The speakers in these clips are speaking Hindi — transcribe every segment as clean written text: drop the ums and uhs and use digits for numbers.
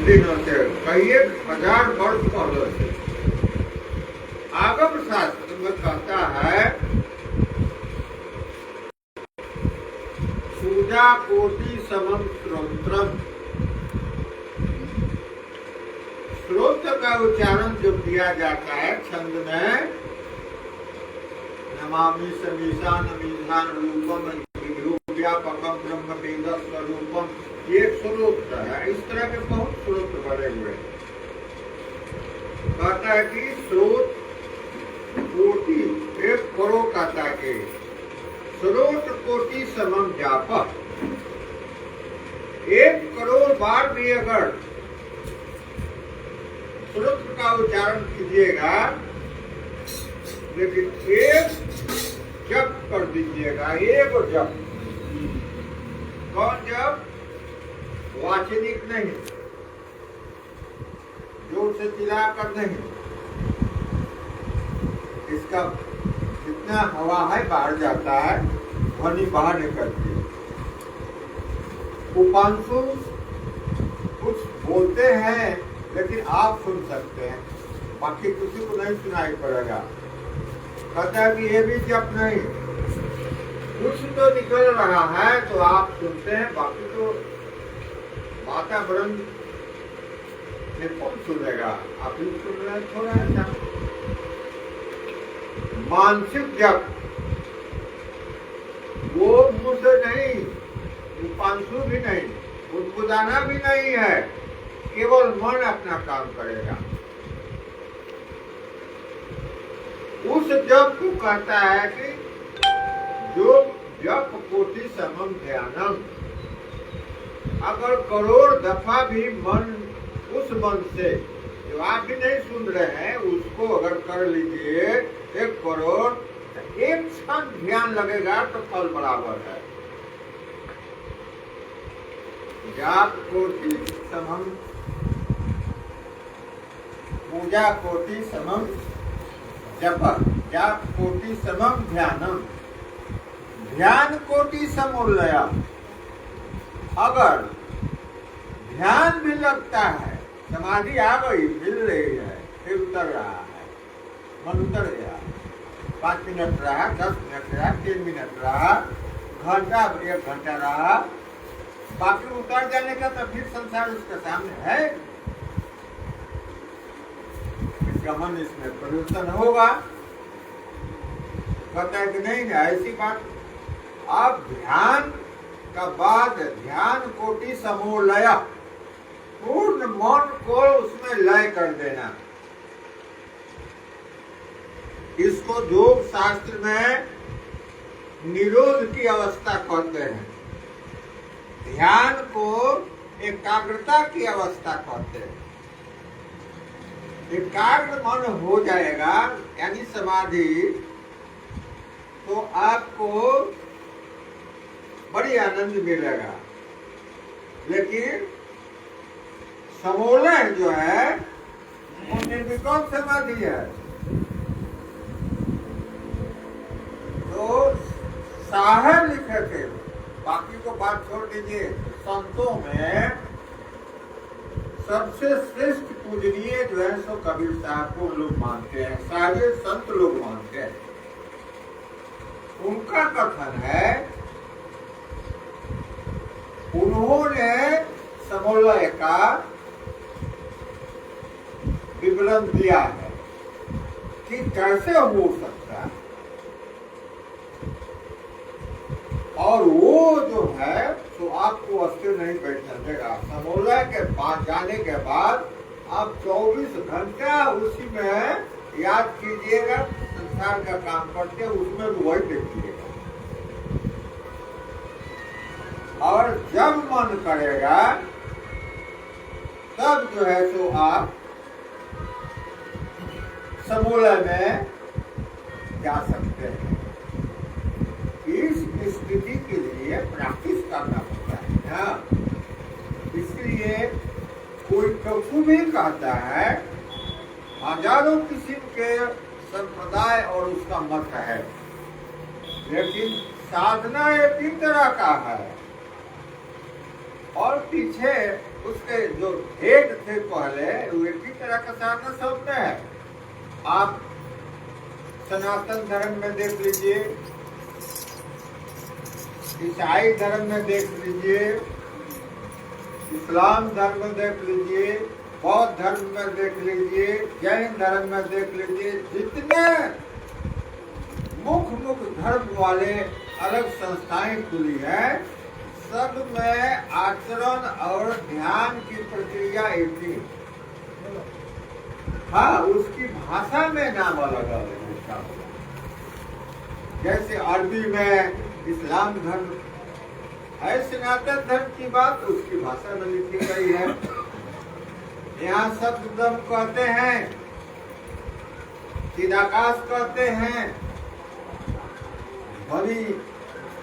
दिनों से, कई 1000 वर्ष पहले से आगम शास्त्र में कहता है, पूजा कोटि समम श्रोत्रम। श्रोत्र का उच्चारण जब किया जाता है छंद में, नमामि समीशान मीशान रूपम व्यापकम ब्रह्म वेद स्वरूपम, ये श्रोत्र है। इस तरह के बहुत श्रोत्र बने हुए हैं। कहता है कि स्रोत कोटि, 1 करोड़ कहता है कि स्रोत कोटि समम जापक, 1 करोड़ बार भी अगर श्रोत्र का उच्चारण कीजिएगा, लेकिन एक जप कर दीजिएगा, एक जप। कौन जप? वाचनिक नहीं, जोर से चिल्लाकर नहीं। इसका जितना हवा है बाहर जाता है, ध्वनि बाहर निकलती है। उपांशु कुछ बोलते हैं लेकिन आप सुन सकते हैं, बाकी किसी को नहीं सुनाई पड़ेगा। कहता है कि ये भी जप नहीं, कुछ तो निकल रहा है तो आप सुनते हैं, बाकी तो वातावरण में कौन सुनेगा, आप ही सुन रहे हैं। थोड़ा ऐसा मानसिक जप, वो मुंह से नहीं, उपांशु भी नहीं, गुदगुदाना भी नहीं है, केवल मन अपना काम करेगा। उस जप को कहता है कि जो जप कोटि समम ध्यानम, अगर करोड़ दफा भी मन, उस मन से जो आप भी नहीं सुन रहे हैं उसको अगर कर लीजिए 1 करोड़, 1 क्षण ध्यान लगेगा तो फल बराबर है। जाप कोटि समम, पूजा कोटि समम जप, जाप कोटि समम ध्यानम, ध्यान कोटि समोल्लय। अगर ध्यान भी लगता है, समाधि आ गई, मिल रही है, फिर उतर रहा है, मन उतर गया, 5 मिनट रहा, 10 मिनट रहा, 3 मिनट रहा, घंटा 1 घंटा रहा, बाकी उतर जाने का तो फिर संसार उसके सामने है। इसका मन इसमें परिवर्तन होगा। कहता है कि नहीं, ऐसी बात। आप ध्यान का बाद ध्यान कोटि समोलय, पूर्ण मन को उसमें लय कर देना। इसको योग शास्त्र में निरोध की अवस्था कहते हैं। ध्यान को एकाग्रता की अवस्था कहते हैं। एकाग्र मन हो जाएगा यानी समाधि, तो आपको बड़ी आनंद मिलेगा। लेकिन समोलय जो है वो निर्विकल्प समाधि है। तो साहब लिखे थे, बाकी को बात छोड़ दीजिए। संतों में सबसे श्रेष्ठ पूजनीय जो है सो कबीर साहब को लोग मानते हैं, सारे संत लोग मानते हैं। उनका कथन है, उन्होंने समोलय का विवरण दिया है कि कैसे हो सकता है, और वो जो है तो आपको अस्थिर नहीं बैठने देगा। समोलय के पास जाने के बाद आप 24 घंटा उसी में याद कीजिएगा, संसार का काम करते उसमें भी वही देखिएगा। और जब मन करेगा तब जो है तो आप समोलय में जा सकते हैं। इस स्थिति के लिए प्रैक्टिस करना पड़ता है ना। इसलिए कोई कभी भी कहता है, हजारों किस्म के संप्रदाय और उसका मत है, लेकिन साधना एक ही तरह का है। और पीछे उसके जो हेड थे पहले वो एक ही तरह का साधना सब है। आप सनातन धर्म में देख लीजिए, ईसाई धर्म में देख लीजिए, इस्लाम धर्म में देख लीजिए, बौद्ध धर्म में देख लीजिए, जैन धर्म में देख लीजिए, जितने मुख्य धर्म वाले अलग संस्थाएं खुली है, सब में आचरण और ध्यान की प्रक्रिया एक ही। हाँ, उसकी भाषा में नाम अलग अलग है। जैसे अरबी में इस्लाम धर्म है, सनातन धर्म की बात उसकी भाषा में लिखी गई है। यहाँ शब्द ब्रह्म कहते हैं, चिदाकाश कहते हैं, ध्वनि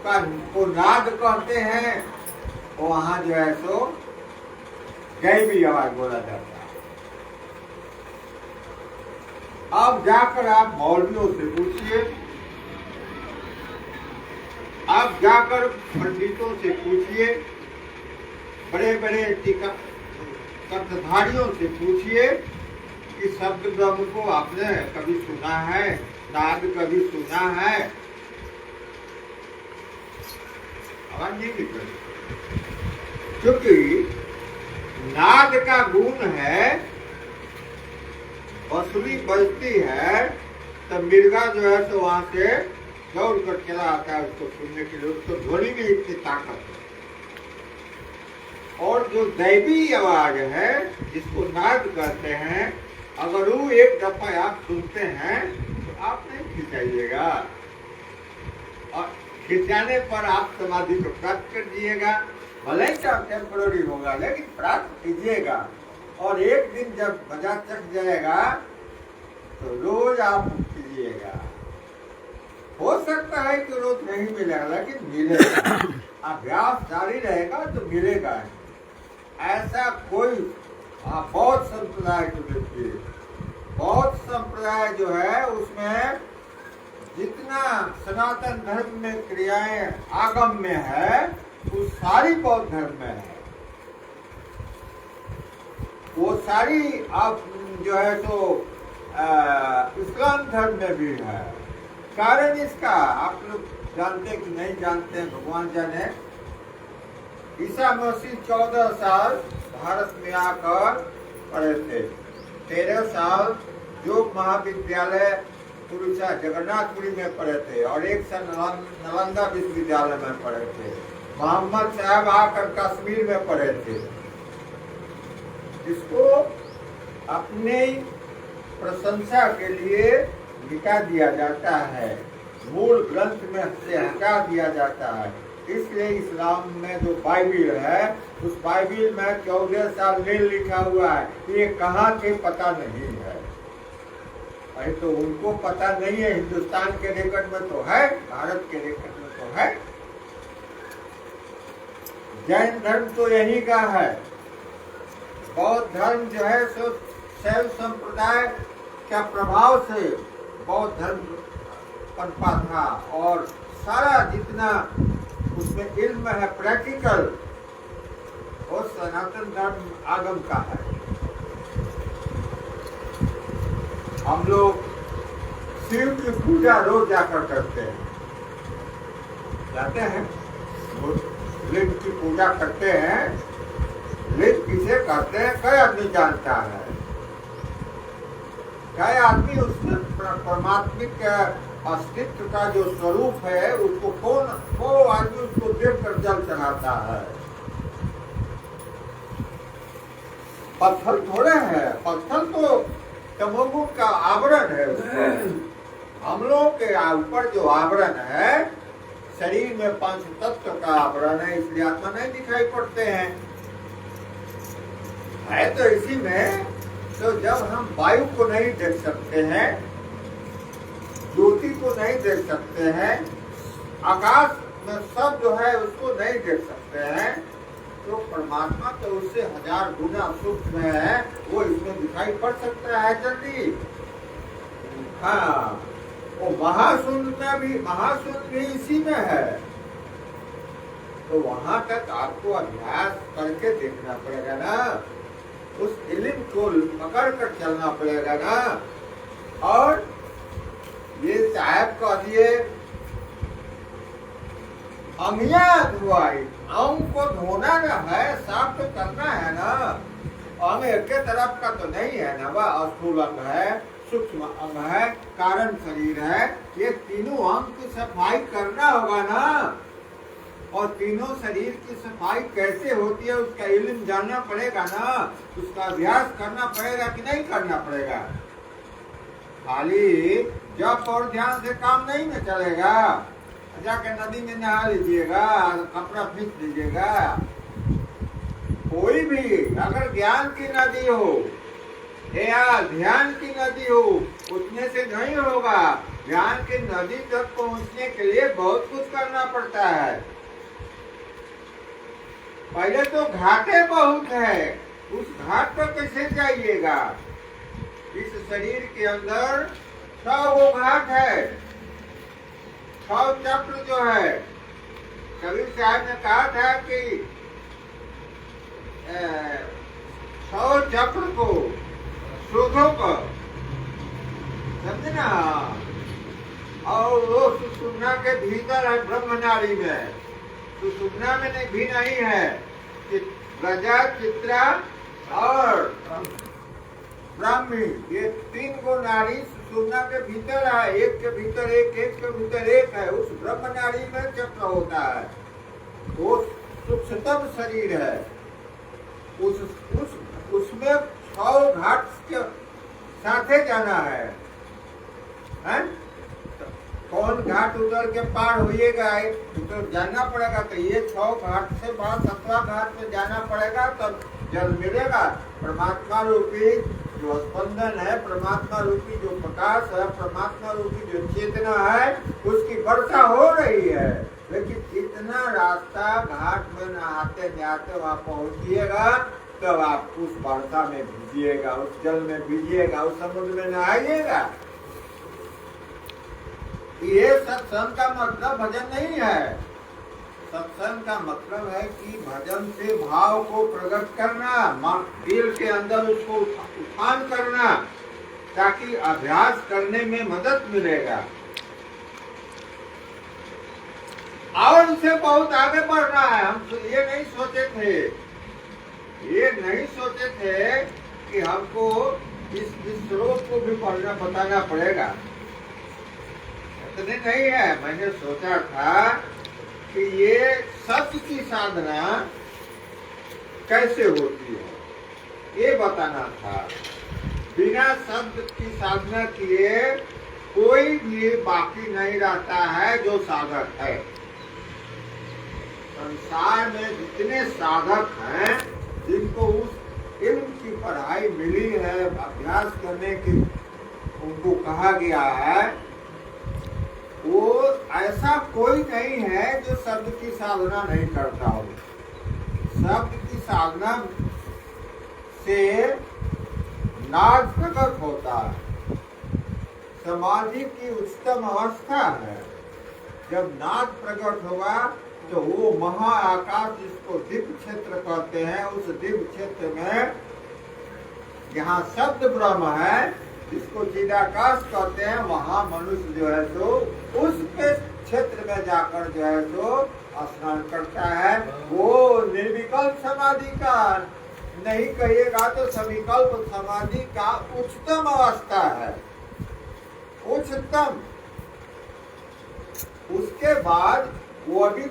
का को नाद कहते हैं, वहाँ जो है सो गैबी आवाज बोला जाता है। अब जाकर आप मौलवियों से पूछिए, आप जाकर पंडितों से पूछिए, बड़े बड़े टीका शब्दधारियों से पूछिए कि शब्द ब्रह्म को आपने कभी सुना है, नाद कभी सुना है? आवाज नहीं निकल, क्योंकि नाद का गुण है, बांसुरी बजती है तो मिर्गा जो है तो वहां से दौड़ कर चला आता है उसको सुनने के लिए, उसको ध्वनि में इतनी ताकत है। और जो दैवी आवाज है जिसको नाद कहते हैं, अगर वो एक दफा आप सुनते हैं तो आप नहीं खिंचाइएगा, और खिंचाने पर आप समाधि को प्राप्त कर दीजिएगा। भले ही टेम्पररी होगा लेकिन प्राप्त कीजिएगा। और एक दिन जब मजा चख जाएगा तो रोज आप कीजिएगा। हो सकता है कि रोज नहीं मिलेगा लेकिन मिलेगा, अभ्यास जारी रहेगा तो मिलेगा। ऐसा कोई बहुत संप्रदाय को देखिए, बहुत संप्रदाय जो है उसमें जितना सनातन धर्म में क्रियाएं आगम में है वो सारी बौद्ध धर्म में है, वो सारी आप जो है तो इस्लाम धर्म में भी है। कारण इसका आप लोग जानते कि नहीं जानते हैं, भगवान जाने। ईसा मसीह 14 साल भारत में आकर पढ़े थे, 13 साल योग महाविद्यालय उड़ीसा जगन्नाथपुरी में पढ़े थे और 1 साल नालंदा विश्वविद्यालय में पढ़े थे। मोहम्मद साहब आकर कश्मीर में पढ़े थे। इसको अपने प्रशंसा के लिए मिटा दिया जाता है, मूल ग्रंथ में से हटा दिया जाता है। इसलिए इस्लाम में जो बाइबिल है उस बाइबिल में 14 साल नील लिखा हुआ है, ये कहाँ के पता नहीं है। अरे तो उनको पता नहीं है, हिंदुस्तान के रेकॉर्ड में तो है, भारत के रेकॉर्ड में तो है। जैन धर्म तो यही का है। बौद्ध धर्म जो है सो शैव संप्रदाय का प्रभाव से बौद्ध धर्म पनपा था, और सारा जितना उसमें इल्म है प्रैक्टिकल, वो सनातन धर्म आगम का है। हम लोग शिव की पूजा रोज जाकर करते हैं, जाते हैं लिंग की पूजा करते हैं। लिंग किसे करते हैं कई आदमी जानता है, कई आदमी उसमें परमात्मिक अस्तित्व का जो स्वरूप है उसको वो आदमी उसको देखकर जल चढ़ाता है। पत्थर थोड़े है, पत्थर तो तमोगुण का आवरण है उसको। हम लोग के ऊपर जो आवरण है शरीर में 5 तत्व का आवरण है, इसलिए आत्मा नहीं दिखाई पड़ते हैं। है तो इसी में, तो जब हम वायु को नहीं देख सकते हैं, ज्योति को नहीं देख सकते हैं, आकाश में सब जो है उसको नहीं देख सकते हैं, तो परमात्मा तो उससे 1000 गुना सूक्ष्म है, वो इसमें दिखाई पड़ सकता है जल्दी। हाँ, वो महाशून्य भी इसी में है। तो वहां तक आपको अभ्यास करके देखना पड़ेगा ना, उस इल्म को पकड़ कर चलना पड़ेगा ना। और ये साहब कह दिए अंगियां धुआई, अंग को धोना ना है, साफ तो करना है ना। अंग एक तरफ का तो नहीं है ना, वह स्थूल अंग है, सूक्ष्म अंग है, कारण शरीर है। ये तीनों अंग की सफाई करना होगा ना। और तीनों शरीर की सफाई कैसे होती है उसका इल्म जानना पड़ेगा ना, उसका अभ्यास करना पड़ेगा कि नहीं करना पड़ेगा। खाली जप और ध्यान से काम नहीं न चलेगा। जाके नदी में नहा लीजिएगा, कपड़ा खींच लीजिएगा। कोई भी अगर ज्ञान की नदी हो या ध्यान की नदी हो, उतने से नहीं होगा। ध्यान की नदी तक पहुंचने के लिए बहुत कुछ करना पड़ता है। पहले तो घाटे बहुत है, उस घाट पर कैसे जाइएगा। इस शरीर के अंदर 100 घाट है, 100 चक्र जो है। कबीर साहब ने कहा था कि 100 चक्र को शोधो को, समझे ना। और वो सुषुम्ना के भीतर है, ब्रह्म नाड़ी में। सुषुम्ना में भी नहीं है, प्रजा, चित्रा और ब्राह्मी, ये 3 गो नाड़ी सुषुम्ना के भीतर है। एक के भीतर एक, एक के भीतर एक है। उस ब्रह्म नाड़ी में चक्र होता है, वो सूक्ष्मतम शरीर है। उसमें 100 घाट के साथे जाना है, हैं? कौन घाट उतर के पार होइएगा, तो जानना पड़ेगा। तो ये 6 घाट से बाद 7वां घाट में जाना पड़ेगा, तब जल मिलेगा। परमात्मा रूपी जो स्पंदन है, परमात्मा रूपी जो प्रकाश है, परमात्मा रूपी जो चेतना है, उसकी वर्षा हो रही है। लेकिन इतना रास्ता घाट में नहाते नहाते वहां पहुंचिएगा, तब आप उस वर्षा में भीजिएगा, उस जल में भीजिएगा, उस समुद्र में नहाइएगा। ये सत्संग का मतलब भजन नहीं है। सत्संग का मतलब है कि भजन से भाव को प्रकट करना, दिल के अंदर उसको उठान करना, ताकि अभ्यास करने में मदद मिलेगा। और उसे बहुत आगे बढ़ना है। हम ये नहीं सोचे थे कि हमको इस श्लोक को भी पढ़ना बताना पड़ेगा, इतने नहीं है। मैंने सोचा था कि ये सत्य की साधना कैसे होती है, ये बताना था। बिना शब्द की साधना किए कोई भी बाकी नहीं रहता है जो साधक है। संसार में जितने साधक हैं, जिनको उस इल्म की पढ़ाई मिली है, अभ्यास करने की उनको कहा गया है, वो ऐसा कोई नहीं है जो शब्द की साधना नहीं करता हो। शब्द की साधना से नाद प्रकट होता है। समाधि की उच्चतम अवस्था है। जब नाद प्रकट होगा तो वो महाआकाश, जिसको दिव्य क्षेत्र कहते हैं, उस दिव्य क्षेत्र में जहाँ शब्द ब्रह्म है, जिसको चिदाकाश कहते हैं, वहाँ मनुष्य जो है तो उसके क्षेत्र में जाकर जो है तो स्नान करता है। वो निर्विकल्प समाधि का नहीं कहिएगा तो सविकल्प समाधि का उच्चतम अवस्था है, उच्चतम। उसके बाद वो अभी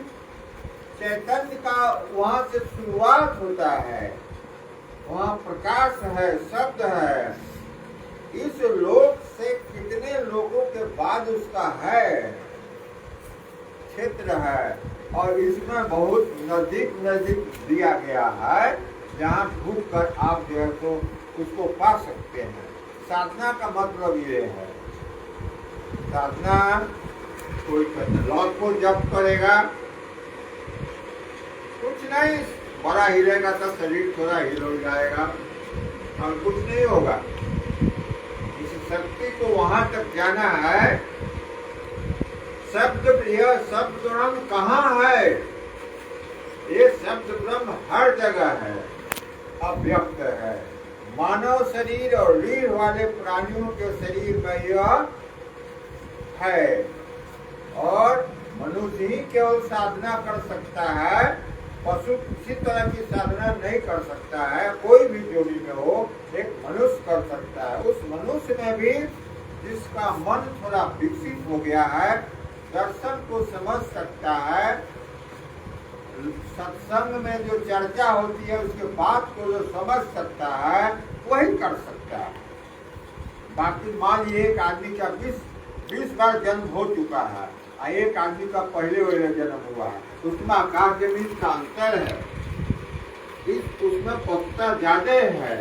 चैतन्य का वहाँ से शुरुआत होता है, वहाँ प्रकाश है, शब्द है। इस लोक से कितने लोगों के बाद उसका है क्षेत्र है, और इसमें बहुत नजदीक दिया गया है, जहाँ ढूंढ कर आप जो है तो उसको पा सकते हैं। साधना का मतलब ये है, साधना कोई लौट को जप करेगा, कुछ नहीं, बड़ा हिलेगा तो शरीर थोड़ा हिल हो जाएगा और कुछ नहीं होगा। इस शक्ति को वहां तक जाना है। शब्द प्रिय शब्द रंग कहाँ है, ये शब्द ब्रह्म हर जगह है, अव्यक्त है। मानव शरीर और रीढ़ वाले प्राणियों के शरीर में यह है, और मनुष्य ही केवल साधना कर सकता है, पशु किसी तरह की साधना नहीं कर सकता है। कोई भी जोड़ी में हो, एक मनुष्य कर सकता है। उस मनुष्य में भी जिसका मन थोड़ा विकसित हो गया है, दर्शन को समझ सकता है, सत्संग में जो चर्चा होती है उसके बात को जो समझ सकता है, वही कर सकता है। बाकी मान लीजिए एक आदमी का 20 बार जन्म हो चुका है, एक आदमी का पहले जन्म हुआ है, उसमें आकाश जमीन का अंतर है, उसमें पक्का ज्यादा है।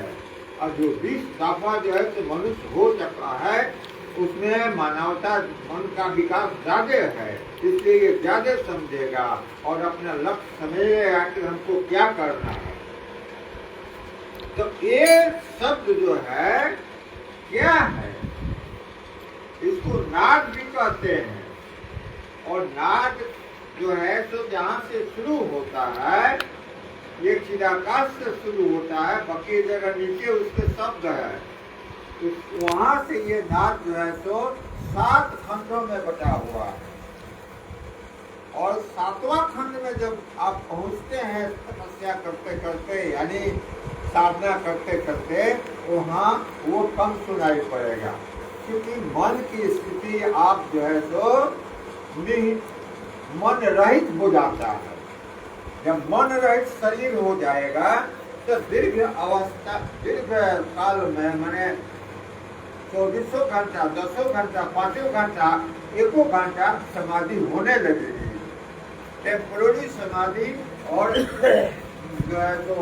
और जो 20 दफा जो है तो मनुष्य हो चुका है, उसमें मानवता मन का विकास ज्यादा है, इसलिए ये ज्यादा समझेगा और अपना लक्ष्य समझेगा कि हमको क्या करना है। तो ये शब्द जो है क्या है, इसको नाद भी कहते हैं। और नाद जो है तो जहाँ से शुरू होता है, ये चिदाकाश से शुरू होता है, बाकी जगह नीचे उसके शब्द है, वहां से ये नाद जो है तो 7 खंडों में बटा हुआ है। और 7वां खंड में जब आप पहुंचते हैं तपस्या करते करते, यानी साधना करते करते, वहाँ वो कम सुनाई पड़ेगा, क्योंकि मन की स्थिति आप जो है तो मन रहित हो जाता है। जब मन रहित शरीर हो जाएगा तो दीर्घ अवस्था, दीर्घ काल में मैंने 24 घंटा, 10 घंटा, 5 घंटा, 1 घंटा समाधि होने लगेगी। टेम्पोररी समाधि और जो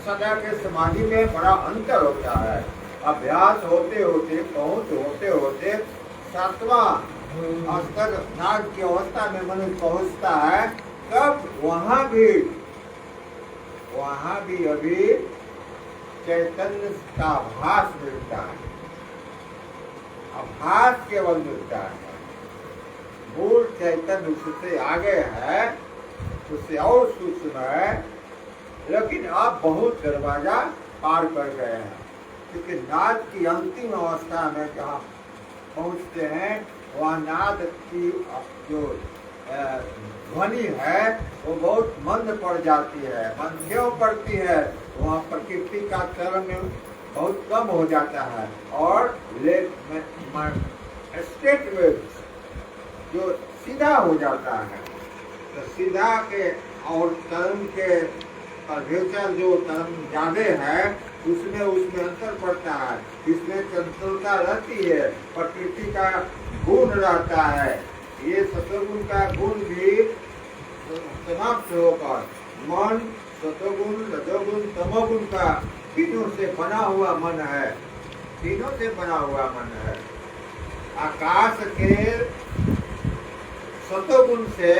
सदा के समाधि में बड़ा अंतर होता है। अभ्यास होते होते, पहुंच होते होते 7वां स्तर नाद की अवस्था में मनुष्य पहुंचता है, तब वहां भी अभी चैतन्य का आभास मिलता है, आभास केवल मिलता है। मूल चैतन्य उससे आगे है, उससे और सूक्ष्म है, लेकिन आप बहुत दरवाजा पार कर गए हैं, क्योंकि नाद की अंतिम अवस्था में जहाँ पहुँचते हैं, वहाँ नाद की जो ध्वनि है वो बहुत मंद पड़ जाती है। मंद क्यों पड़ती है? वहाँ प्रकृति का चरण बहुत कम हो जाता है, और स्टेट वेव्स जो सीधा हो जाता है, तो सीधा के और तरंग के कर्वेचर जो तरंग ज्यादा है, उसमें अंतर पड़ता है। इसमें चंचलता रहती है, प्रकृति का गुण रहता है। ये सतोगुण का गुण भी समाप्त होकर मन सतोगुण, रजोगुण, तमोगुण का तीनों से बना हुआ मन है, तीनों से बना हुआ मन है। आकाश के सतोगुण से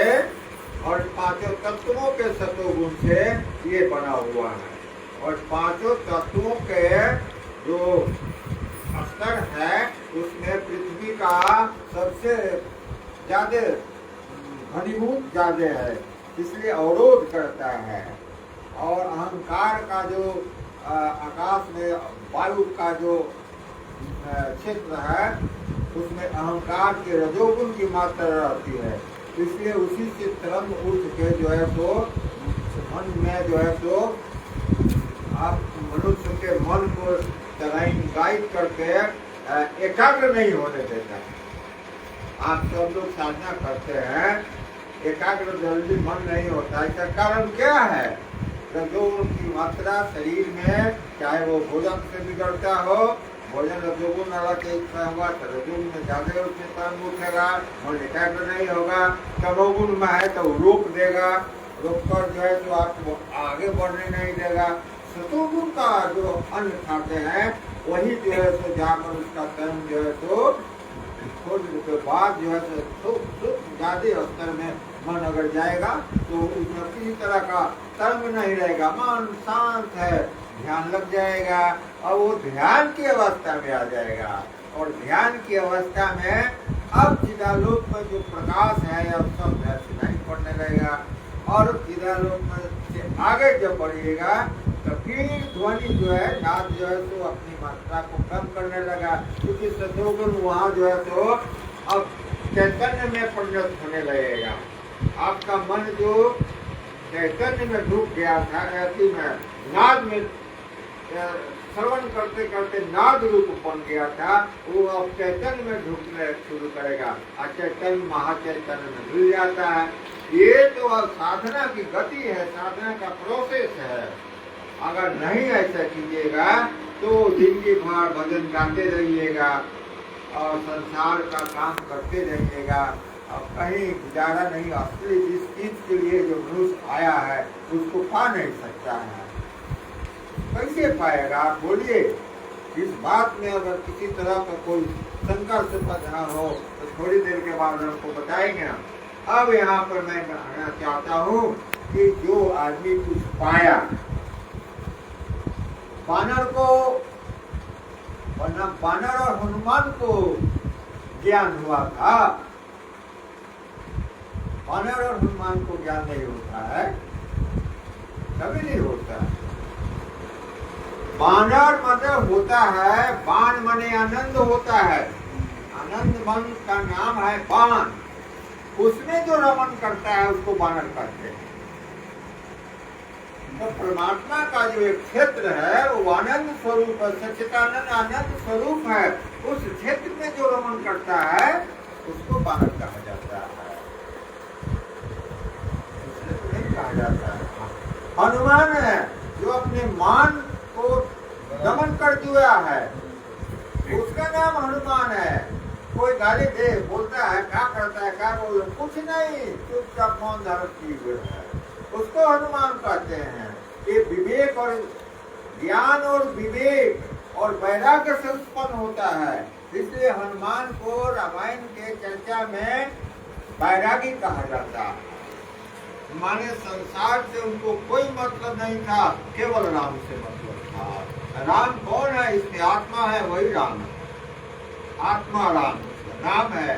और 5 तत्वों के सतोगुण से ये बना हुआ है, और 5 तत्वों के जो स्तर है उसमें पृथ्वी का सबसे ज्यादा घनीभूत ज्यादा है, इसलिए अवरोध करता है। और अहंकार का जो आकाश में वायु का जो क्षेत्र है, उसमें अहंकार के रजोगुण की मात्रा रहती है, इसलिए उसी से तरंग उठ के जो है तो मन में जो है तो आप मनुष्य के मन को गाइड करके एकाग्र नहीं होने देता। आप सब लोग साधना करते हैं, एकाग्र जल्दी मन नहीं होता, इसका कारण क्या है? रजोगुण की मात्रा शरीर में, चाहे वो भोजन से बिगड़ता हो, भोजन रजोगुण वाला के इच्छा होगा तो रजोगुण में ज्यादा उठेगा, मन एकाग्र नहीं होगा। तमोगुण में है तो रोक देगा, रोक कर जो है तो आपको आगे बढ़ने नहीं देगा। सतोगुण का जो अन्न खाते हैं वही जो है तो जाकर उसका कर्म जो है तो थोड़ी के बाद जो है तो ज्यादा स्तर में मन अगर जाएगा तो उसमें किसी तरह का कर्म नहीं रहेगा, मन शांत है, ध्यान लग जाएगा और वो ध्यान की अवस्था में आ जाएगा। और ध्यान की अवस्था में अब चिदालोक में जो प्रकाश है अब सब सुनाई पड़ने लगेगा। और चिदालोक में से आगे जब बढ़िएगा तो फिर ध्वनि जो है, नाद जो है तो अपनी मात्रा को कम करने लगा, क्योंकि सतोगुण वहाँ जो है तो अब चैतन्य में परिणत होने लगेगा। आपका मन जो चैतन्य में डूब गया था, ऐसी में नाद में श्रवण करते करते नाद रूप बन गया था, वो अब चैतन्य में ढूंढने शुरू करेगा। अचैतन्य महाचैतन्य में मिल जाता है। ये तो अब साधना की गति है, साधना का प्रोसेस है। अगर नहीं ऐसा कीजिएगा तो जिंदगी भर भजन गाते रहिएगा और संसार का काम करते रहिएगा और कहीं गुजारा नहीं। असली जिस चीज के लिए जो मनुष्य आया है उसको पा नहीं सकता है। कैसे पाएगा आप बोलिए? इस बात में अगर किसी तरह का कोई शंका से पता हो तो थोड़ी देर के बाद हमको बताएंगे। अब यहाँ पर मैं कहना चाहता हूँ कि जो आदमी कुछ पाया, बानर और हनुमान को ज्ञान हुआ था। बानर और हनुमान को ज्ञान नहीं होता है, कभी नहीं होता। बानर मतलब होता है, बाण मने आनंद होता है। आनंद मन का नाम है बाण। उसमें जो रमन करता है उसको बानर कहते हैं। तो परमात्मा का जो एक क्षेत्र है वो आनंद स्वरूप है, सच्चिदानंद आनंद स्वरूप है। उस क्षेत्र में जो रमन करता है उसको बानर कहा जाता है, उससे तो नहीं कहा जाता है। हनुमान है जो अपने मान को दमन कर दिया है, उसका नाम हनुमान है। कोई गाली दे बोलता है, क्या करता है, क्या बोल, कुछ नहीं, चुपचाप मौन धारण किए हुए है, उसको हनुमान कहते हैं। ये विवेक और ज्ञान और विवेक और वैराग्य से उत्पन्न होता है। इसलिए हनुमान को रामायण के चर्चा में वैरागी कहा जाता है। माने संसार से उनको कोई मतलब नहीं था, केवल राम से मतलब था। राम कौन है? इसमें आत्मा है, वही राम है। आत्मा राम नाम है।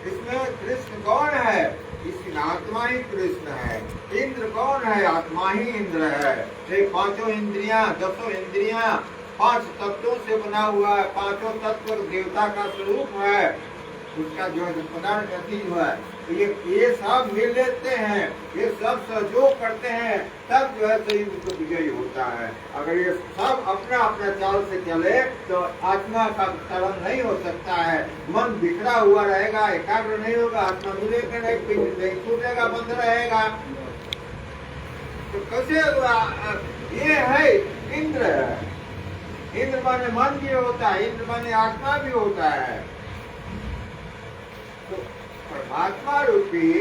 इसमें कृष्ण कौन है? इसकी आत्मा ही कृष्ण है। इंद्र कौन है? आत्मा ही इंद्र है। ये पांचों इंद्रियां, दसों इंद्रियां 5 तत्वों से बना हुआ है। पांचों तत्व देवता का स्वरूप है। उसका जो है पदार्थ अति है, ये सब मिल लेते हैं, ये सब सहयोग करते हैं, तब जो है तो युद्ध विजयी होता है। अगर ये सब अपना अपना चाल से चले तो आत्मा का चलन नहीं हो सकता है। मन बिखरा हुआ रहेगा, एकाग्र नहीं होगा, आत्मा मिलेगा नहीं, छूटेगा, बंद रहेगा। तो कैसे ये है इंद्र। इंद्र माने मन भी होता है, इंद्र माने आत्मा भी होता है। तो परमात्मा रूपी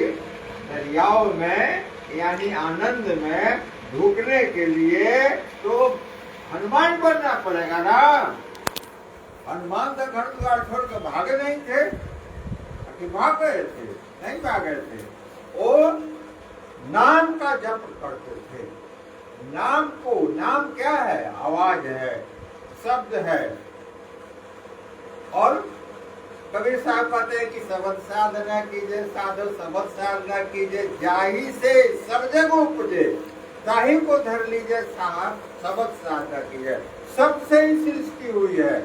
दरियाओं में यानी आनंद में ढूंढने के लिए तो हनुमान बनना पड़ेगा ना। हनुमान तो घर द्वार छोड़ कर भागे नहीं थे, भाग गए थे? नहीं भागे थे। वो नाम का जप करते थे। नाम को, नाम क्या है? आवाज है, शब्द है। और कबीर साहब कहते हैं कि शब्द साधना कीजिए, साधो शब्द साधना कीजिए, जाही से सब जगह उपजे, ताही को धर लीजिए, साहब शब्द साधना कीजिए। शब्द से ही सृष्टि हुई है,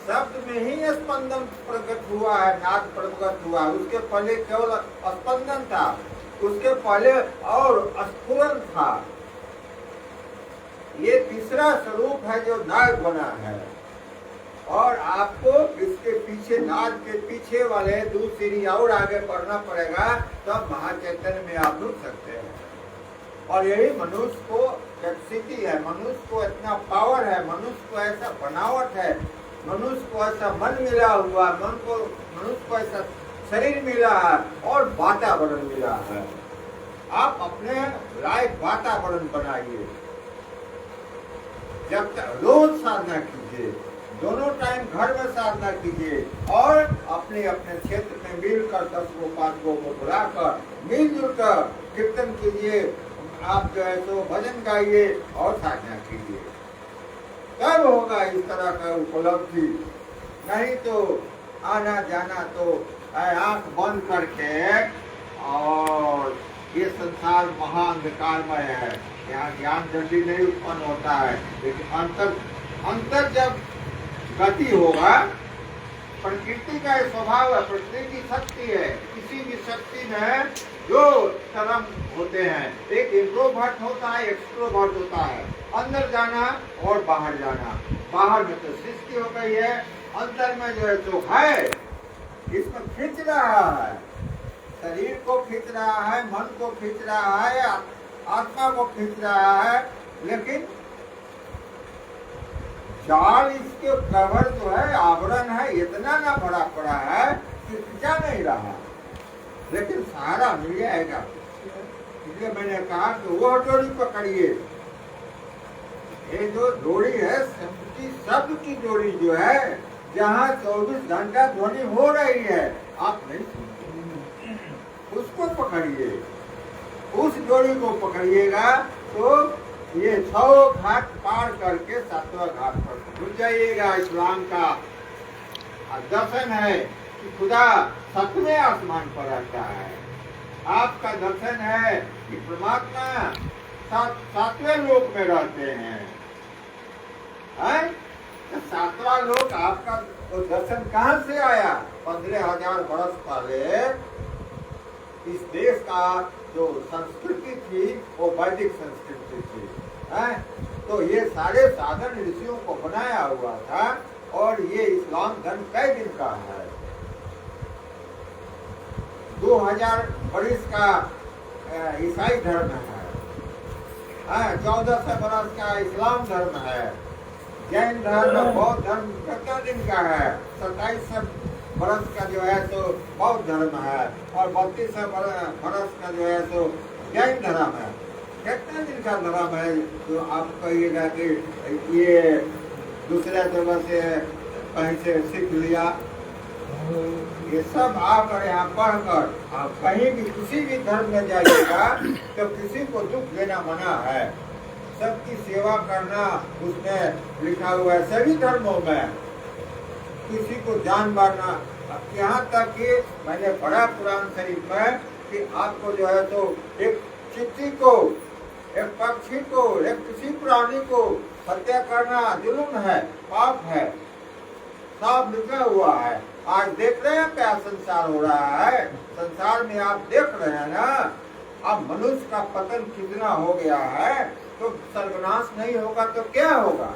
शब्द में ही स्पंदन प्रकट हुआ है, नाद प्रकट हुआ। उसके पहले केवल स्पंदन था, उसके पहले और स्फुरन था। ये तीसरा स्वरूप है जो नाद बना है। और आपको इसके पीछे, नाद के पीछे वाले 2 सीढ़ी और आगे बढ़ना पड़ेगा, तब महाचैतन्य में आप रुक सकते हैं। और यही मनुष्य को कैपेसिटी है, मनुष्य को इतना पावर है, मनुष्य को ऐसा बनावट है, मनुष्य को ऐसा मन मिला हुआ, मनुष्य को ऐसा शरीर मिला है और वातावरण मिला है। आप अपने लायक वातावरण बनाइए। जब तक रोज साधना कीजिए, दोनों टाइम घर में साधना कीजिए और अपने अपने क्षेत्र में मिलकर 10 को 5 को बुलाकर मिलजुल कर कीर्तन कीजिए। आप जो है तो भजन गाइए और साधना कीजिए, तब होगा इस तरह का उपलब्धि। नहीं तो आना जाना तो आंख बंद करके, और ये संसार महाअंधकारमय है, यहाँ ज्ञान जल्दी नहीं उत्पन्न होता है। लेकिन अंतर जब गति होगा, प्रकृति का स्वभाव है, प्रकृति की शक्ति है, किसी भी शक्ति में जो तरंग होते हैं, एक इंट्रोवर्ट होता है, एक्सट्रोवर्ट होता है, अंदर जाना और बाहर जाना। बाहर में तो सृष्टि हो गई है, अंदर में जो है तो है, इसमें खींच रहा है, शरीर को खींच रहा है, मन को खींच रहा है, आत्मा को खींच रहा है, लेकिन जाल इसके कवर जो है, आवरण है, इतना ना भरा पड़ा है कि खींचा नहीं रहा, लेकिन सहारा मिल जाएगा। इसलिए मैंने कहा कि वो डोरी पकड़िए। ये जो डोरी है, शब्द की डोरी जो है, जहाँ 24 घंटा ध्वनि हो रही है, आप नहीं सुनते, उसको पकड़िए। उस डोरी को पकड़िएगा तो ये 6 घाट पार करके 7वां घाट पर पहुंच जाइएगा। इस्लाम का दर्शन है कि खुदा 7वें आसमान पर रहता है। आपका दर्शन है कि परमात्मा 7वें लोक में रहते हैं। 7वां लोक आपका तो दर्शन कहाँ से आया? 15,000 वर्ष पहले इस देश का जो संस्कृति थी वो वैदिक संस्कृति थी, है? तो ये सारे साधन ऋषियों को बनाया हुआ था, और ये इस्लाम धर्म कई दिन का है। 2000 वर्ष का ईसाई धर्म है, 1400 वर्ष का इस्लाम धर्म है, जैन धर्म, बौद्ध धर्म कितना दिन का है? 2700 वर्ष का जो है तो बौद्ध धर्म है, और 3200 वर्ष का जो है तो जैन धर्म है। कितने दिन का धर्म है? तो आप कहिएगा कि ये दूसरे जगह से कहीं से सीख लिया। ये सब आप यहाँ पढ़कर आप कहीं भी किसी भी धर्म में जाइएगा तो किसी को दुख देना मना है, सबकी सेवा करना उसमें लिखा हुआ है सभी धर्मों में। किसी को जान मारना, यहाँ तक कि मैंने पढ़ा कुरान शरीफ में कि आपको जो है तो एक चिट्ठी को, एक पक्षी को, एक किसी प्राणी को हत्या करना जुल्म है, पाप है, सब लिखा हुआ है। आज देख रहे हैं क्या संसार हो रहा है? संसार में आप देख रहे हैं ना, अब मनुष्य का पतन कितना हो गया है। तो सर्वनाश नहीं होगा तो क्या होगा?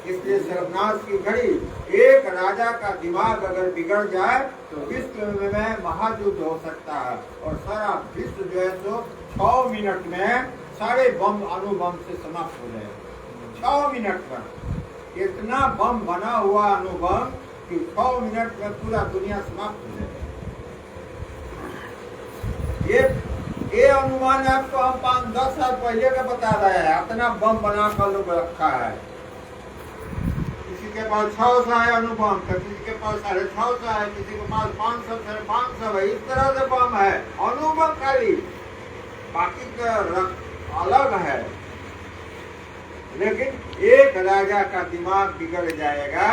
इसलिए सर्वनाश की घड़ी, एक राजा का दिमाग अगर बिगड़ जाए तो विश्व में महायुद्ध हो सकता है, और सारा विश्व जो है तो 6 मिनट में सारे बम अणुबम से समाप्त हो जाए। 6 मिनट में इतना बम बना हुआ अणुबम कि 6 मिनट में पूरा दुनिया समाप्त हो जाए। ये अनुमान आपको हम 5-10 साल पहले का बता रहे हैं। इतना बम बना कर लोग रखा है। किसी के पास 600 है अणुबम, किसी के पास 650 है, किसी के पास 500 550 है। इस तरह से बम है अणुबम खाली, बाकी का अलग है। लेकिन एक राजा का दिमाग बिगड़ जाएगा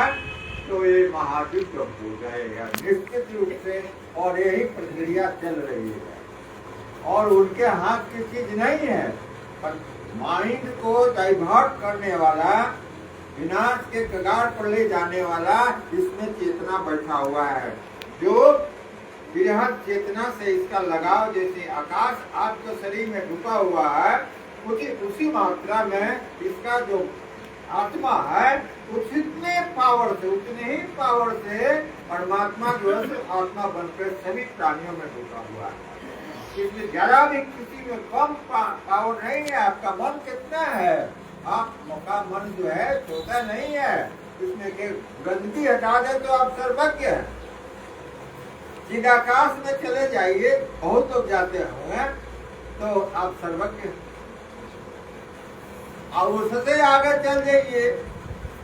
तो ये महायुद्ध हो जाएगा निश्चित रूप से, और यही प्रक्रिया चल रही है। और उनके हाथ की चीज नहीं है, पर माइंड को डाइवर्ट करने वाला, विनाश के कगार पर ले जाने वाला इसमें चेतना बैठा हुआ है। जो बृहद चेतना से इसका लगाव, जैसे आकाश आपके शरीर में ढुका हुआ है, उसी मात्रा में इसका जो आत्मा है उतने ही पावर से परमात्मा जो है आत्मा बनकर सभी प्राणियों में ढुका हुआ है। इसलिए जरा भी किसी में कम पावर नहीं है। आपका मन कितना है? आपका मन जो है छोटा नहीं है। इसमें के गंदगी हटा दे तो आप सर्वज्ञ हैं। चिदाकाश में चले जाइए, बहुत लोग जाते होंगे, तो आप सर्वज्ञ। और उससे आगे चल जाइए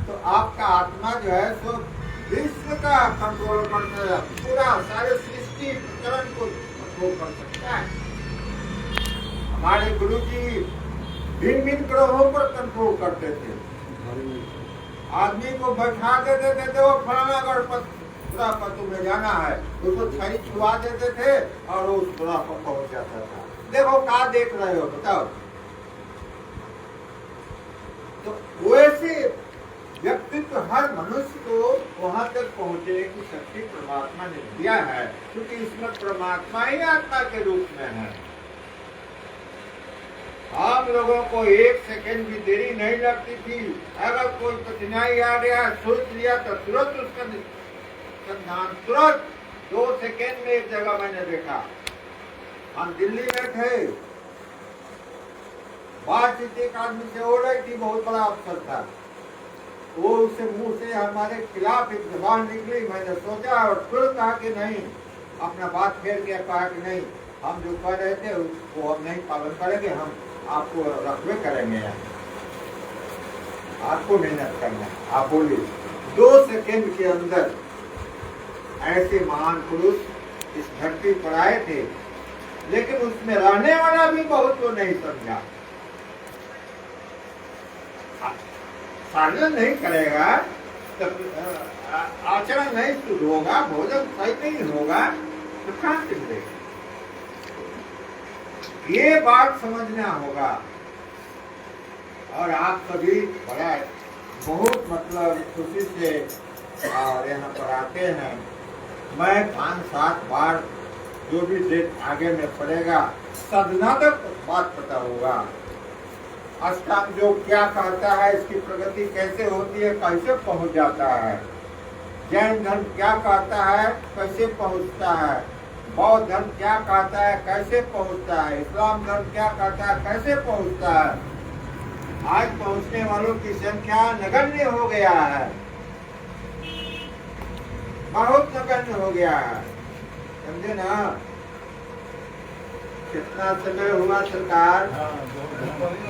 तो आपका आत्मा जो है सो विश्व का कंट्रोल करता है, पूरा सारे सृष्टि प्रकरण को कंट्रोल कर सकता है। हमारे गुरु जी भिन्न ग्रहों पर कंट्रोल करते थे। आदमी को बैठा देते थे तो वो फलाना गढ़पुरा पर तुम्हें जाना है, उसको छड़ी छुआ देते थे और वो उस पुरा पर पहुंच जाता था। देखो क्या देख रहे हो बताओ। तो वैसे व्यक्तित्व हर मनुष्य को वहां तक पहुंचने की शक्ति परमात्मा ने दिया है, क्योंकि इसमें परमात्मा ही आत्मा के रूप में है। हम लोगों को एक सेकंड भी देरी नहीं लगती थी। अगर कोई कठिनाई आ गया, सोच लिया तो तुरंत उसका संधान, तुरंत 2 सेकंड में एक जगह मैंने देखा। हम दिल्ली में थे, बातचीत एक आदमी से हो रही थी, बहुत बड़ा अफसर था। वो उससे मुंह से हमारे खिलाफ एक जबान निकली। मैंने सोचा और तुरंत कहा कि नहीं, अपना बात फेर के कहा कि नहीं, हम जो कह रहे थे उसको हम नहीं पालन करेंगे, हम आपको रखवे करेंगे, आपको मेहनत करना है, आप बोलिए। 2 सेकंड के अंदर ऐसे महान पुरुष इस धरती पर आए थे, लेकिन उसमें रहने वाला भी बहुत को नहीं समझा। साधन नहीं करेगा तो आचरण नहीं शुद्ध होगा, भोजन सही नहीं होगा तो कहां से मिलेगा। ये बात समझना होगा। और आप सभी बड़ा बहुत मतलब खुशी से और यहाँ पर आते हैं। मैं 5-7 बार जो भी डेट आगे में पड़ेगा, सदना तक बात पता होगा। अष्टांग योग क्या कहता है, इसकी प्रगति कैसे होती है, कैसे पहुंच जाता है। जैन धर्म क्या कहता है, कैसे पहुंचता है। बौद्ध धर्म क्या कहता है, कैसे पहुंचता है। इस्लाम धर्म क्या कहता है, कैसे पहुंचता है। आज पहुंचने वालों की संख्या नगण्य हो गया है, बहुत नगण्य हो गया है, समझे ना। कितना समय हुआ सरकार?